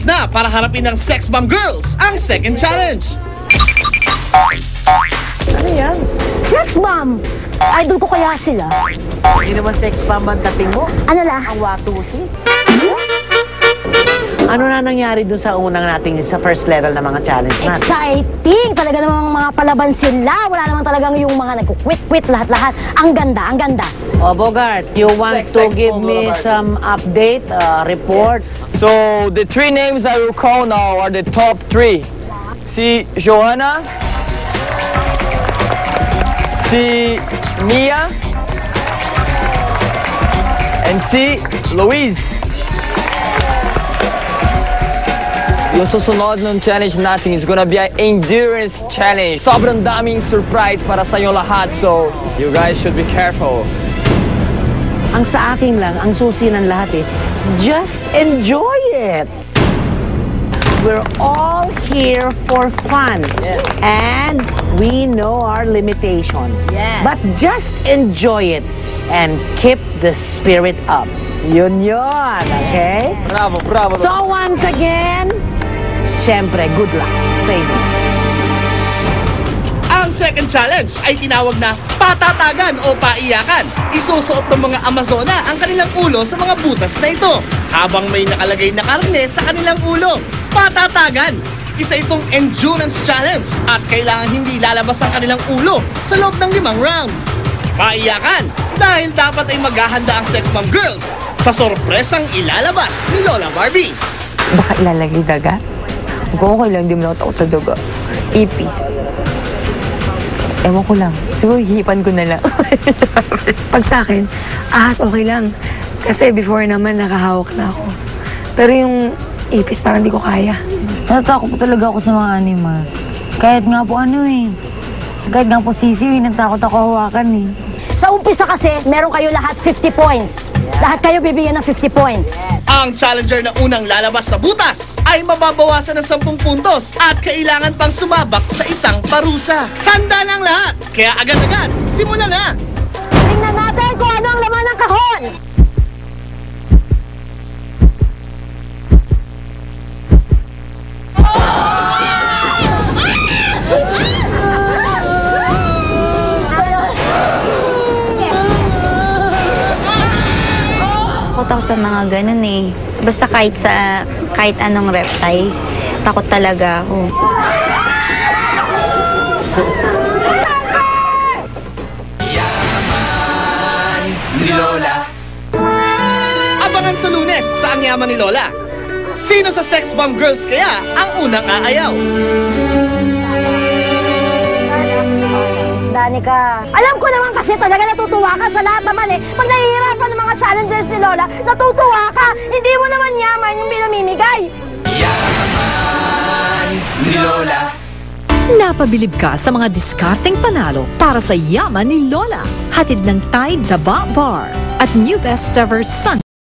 na para harapin ng Sex Bomb Girls ang second challenge. Ano yan? Sex bomb! Idol ko kaya sila. Hindi naman sex bomb ang dating mo. Ano la? Ang watusi. Ano na nangyari dun sa unang nating sa first level na mga challenge natin? Exciting! Talaga namang mga palaban sila. Wala naman talagang yung mga nagkukwit-kwit lahat-lahat. Ang ganda, ang ganda. Oh, Bogart, you want to give me some update, report? So, the three names I will call now are the top three. Si Joanna, si Mia, and si Louise. Yung susunod ng challenge natin is gonna be an endurance challenge. Sobrang daming surprise para sa inyo lahat, so you guys should be careful. Ang sa akin lang, ang susi ng lahat just enjoy it. We're all here for fun. Yes. And we know our limitations. Yes. But just enjoy it and keep the spirit up. Yun, okay? Bravo, bravo. So once again, syempre, good luck sa inyo. Ang second challenge ay tinawag na patatagan o paiyakan. Isusuot ng mga Amazona ang kanilang ulo sa mga butas na ito habang may nakalagay na karne sa kanilang ulo. Patatagan! Isa itong endurance challenge at kailangan hindi lalabas ang kanilang ulo sa loob ng 5 rounds. Paiyakan dahil dapat ay maghahanda ang Sex Bomb Girls sa sorpresang ilalabas ni Lola Barbie. Baka ilalagay dagat? Okay lang, hindi mo lang takot sa daga. Ipis. Ewan ko lang. Siguro hihipan ko na lang. Pag sa akin, ahas okay lang. Kasi before naman nakahawak na ako. Pero yung ipis parang di ko kaya. Natatakot po talaga ako sa mga animals. Kahit nga po kahit nga po sisiw, natakot ako hawakan eh. Sa umpisa kasi, meron kayo lahat 50 points. Lahat kayo bibigyan ng 50 points. Ang challenger na unang lalabas sa butas ay mababawasan ng 10 puntos at kailangan pang sumabak sa isang parusa. Handa na ang lahat, kaya agad-agad, simulan na! Tingnan natin kung ano ang laman ng kahon. Takot ako sa mga ganun eh. Basta kahit anong reptiles, takot talaga ako. Abangan sa Lunes sa Ang Yaman ni Lola. Sino sa Sex Bomb Girls kaya ang unang aayaw? Danica, alam ko naman kasi talaga natutuwa ka sa lahat naman eh. Pag nahihirapan ng mga challengers ni Lola, natutuwa ka. Hindi mo naman yaman yung pinamimigay. Yaman ni Lola. Napabilib ka sa mga diskarteng panalo para sa Yaman ni Lola. Hatid ng Tide The Bar at New Best Ever Sun.